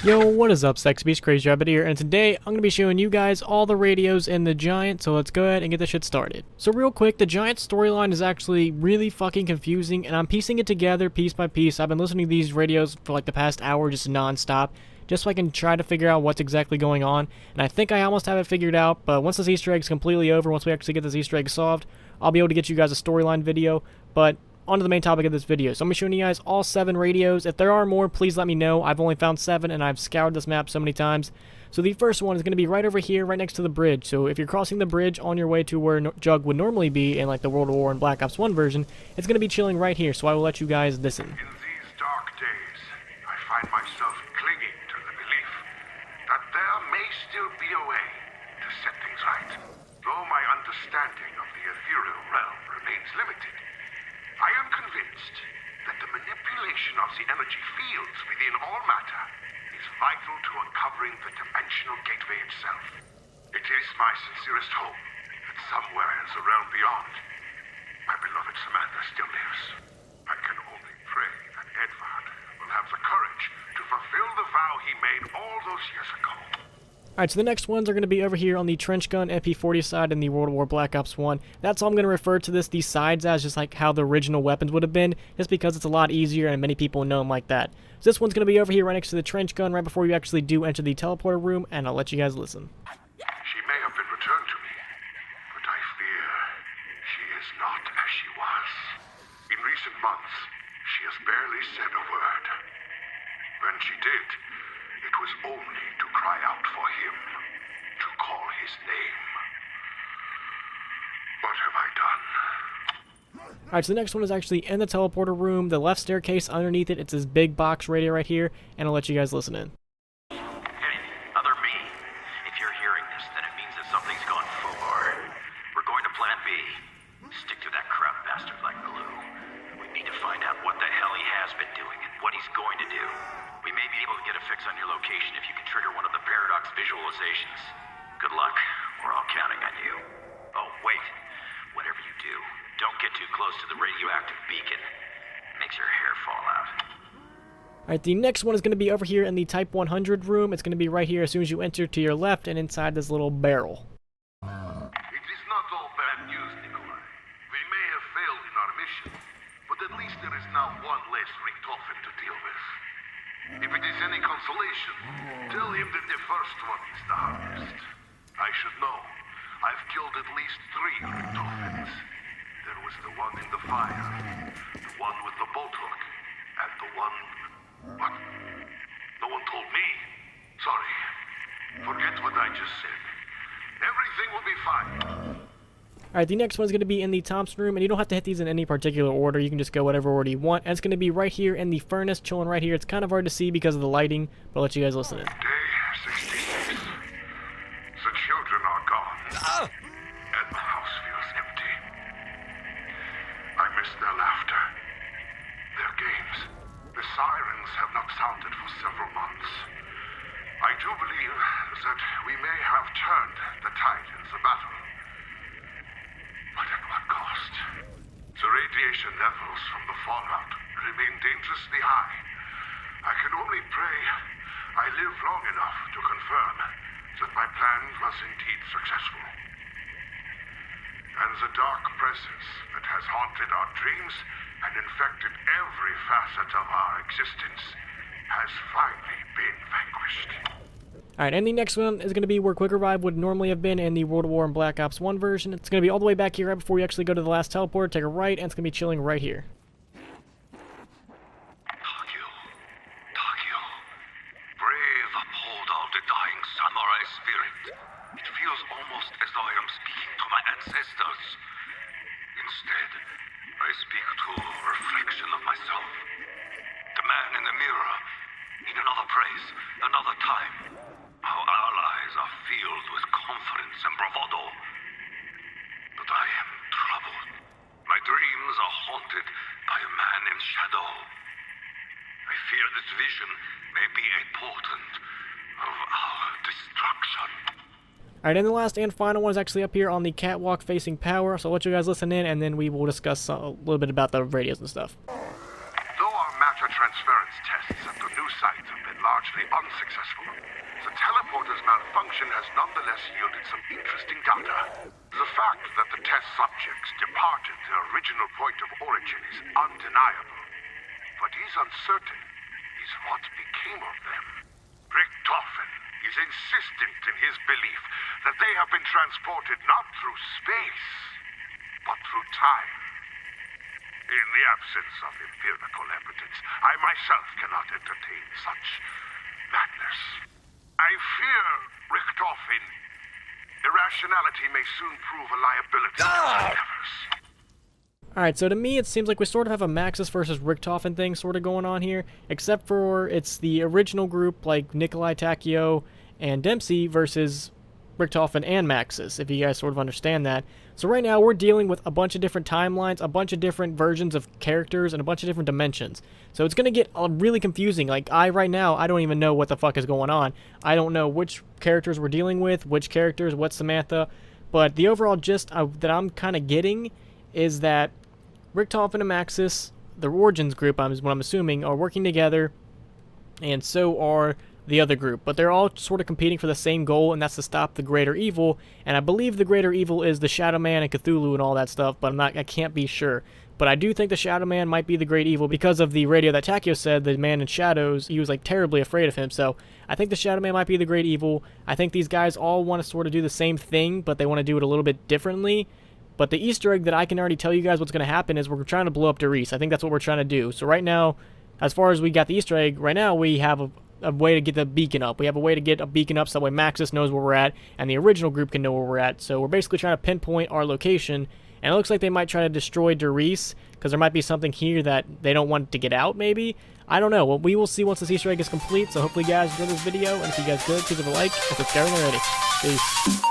Yo, what is up, Sex Beast? Crazy Rabbit here, and today I'm going to be showing you guys all the radios in the Giant, so let's go ahead and get this shit started. So real quick, the Giant storyline is actually really fucking confusing, and I'm piecing it together piece by piece. I've been listening to these radios for like the past hour just non-stop, just so I can try to figure out what's exactly going on, and I think I almost have it figured out, but once this Easter egg's completely over, once we actually get this Easter egg solved, I'll be able to get you guys a storyline video, but on to the main topic of this video. So I'm going to be showing you guys all 7 radios. If there are more, please let me know. I've only found 7 and I've scoured this map so many times. So the first one is going to be right over here, right next to the bridge. So if you're crossing the bridge on your way to where Jug would normally be in like the World War and Black Ops 1 version, it's going to be chilling right here. So I will let you guys listen. In these dark days, I find myself clinging to the belief that there may still be a way to set things right. Though my understanding of the ethereal realm remains limited, I am convinced that the manipulation of the energy fields within all matter is vital to uncovering the dimensional gateway itself. It is my sincerest hope that somewhere in the realm beyond, my beloved Samantha still lives. I can only pray that Edvard will have the courage to fulfill the vow he made all those years ago. Alright, so the next ones are going to be over here on the Trench Gun MP40 side in the World War Black Ops 1. That's all I'm going to refer to these sides as, just like how the original weapons would have been, just because it's a lot easier and many people know them like that. So this one's going to be over here right next to the Trench Gun, right before you actually do enter the teleporter room, and I'll let you guys listen. She may have been returned to me, but I fear she is not as she was. In recent months, she has barely said a word. When she did, it was only to cry out for him, to call his name. What have I done? Alright, so the next one is actually in the teleporter room, the left staircase underneath it. It's this big box radio right here, and I'll let you guys listen in. Hey, other me. If you're hearing this, then it means that something's gone foobar. We're going to plan B. Stick to that crap bastard like glue. We need to find out what the hell he has been doing and what he's going to do. We may be able to get a fix on your location if you can trigger one of the Paradox visualizations. Good luck. We're all counting on you. Oh, wait. Whatever you do, don't get too close to the radioactive beacon. It makes your hair fall out. Alright, the next one is going to be over here in the Type 100 room. It's going to be right here as soon as you enter to your left and inside this little barrel. It is not all bad news, Nikolai. We may have failed in our mission, but at least there is now one less Richtofen to deal with. If it is any consolation, tell him that the first one is the hardest. I should know. I've killed at least 3 Richtofens. There was the one in the fire, the one with the bolt hook, and the one... What? No one told me. Sorry. Forget what I just said. Everything will be fine. Alright, the next one is going to be in the Thompson room, and you don't have to hit these in any particular order. You can just go whatever order you want. And it's going to be right here in the furnace, chilling right here. It's kind of hard to see because of the lighting, but I'll let you guys listen in. Day 66. The children are gone. And the house feels empty. I miss their laughter. Their games. The sirens have not sounded for several months. I do believe that we may have turned the tide in the battle. But at what cost? The radiation levels from the fallout remain dangerously high. I can only pray I live long enough to confirm that my plan was indeed successful. And the dark presence that has haunted our dreams and infected every facet of our existence has finally been vanquished. Alright, and the next one is going to be where Quick Revive would normally have been in the World War and Black Ops 1 version. It's going to be all the way back here right before you actually go to the last teleport, take a right, and it's going to be chilling right here. Takio. Brave, uphold all the dying samurai spirit. It feels almost as though I am speaking to my ancestors. Instead, I speak to a reflection of myself. The man in the mirror. In another place, another time. Our allies are filled with confidence and bravado. But I am troubled. My dreams are haunted by a man in shadow. I fear this vision may be a portent of our destruction. Alright, and the last and final one is actually up here on the catwalk facing power, so I'll let you guys listen in, and then we will discuss a little bit about the radios and stuff. Though our matter transference tests at the new sites have been largely unsuccessful. The teleporter's malfunction has nonetheless yielded some interesting data. The fact that the test subjects departed their original point of origin is undeniable. What is uncertain is what became of them. Richtofen is insistent in his belief that they have been transported not through space, but through time. In the absence of empirical evidence, I myself cannot entertain such madness. I fear, Richtofen, irrationality may soon prove a liability to our endeavors. Alright, so to me it seems like we sort of have a Maxis versus Richtofen thing sort of going on here, except for it's the original group like Nikolai, Takeo, and Dempsey versus Richtofen and Maxis, if you guys sort of understand that. So right now we're dealing with a bunch of different timelines, a bunch of different versions of characters, and a bunch of different dimensions. So it's going to get really confusing. Like, right now, I don't even know what the fuck is going on. I don't know which characters we're dealing with, which characters, what's Samantha. But the overall gist that I'm kind of getting is that Richtofen and Maxis, the Origins group, is what I'm assuming, are working together, and so are the other group, but they're all sort of competing for the same goal, and that's to stop the greater evil. And I believe the greater evil is the Shadow Man and Cthulhu and all that stuff, but I can't be sure. But I do think the Shadow Man might be the great evil because of the radio that Takeo said, the man in shadows, he was like terribly afraid of him. So I think the Shadow Man might be the great evil. I think these guys all want to sort of do the same thing, but they want to do it a little bit differently. But the Easter egg that I can already tell you guys what's going to happen is we're trying to blow up Derice. I think that's what we're trying to do. So right now, as far as we got the Easter egg, right now we have a way to get the beacon up. We have a way to get a beacon up so that way Maxis knows where we're at, and the original group can know where we're at. So we're basically trying to pinpoint our location, and it looks like they might try to destroy Derice, because there might be something here that they don't want to get out, maybe? I don't know. Well, we will see once this Easter egg is complete, so hopefully you guys enjoyed this video, and if you guys could, please leave a like and subscribe already. Peace.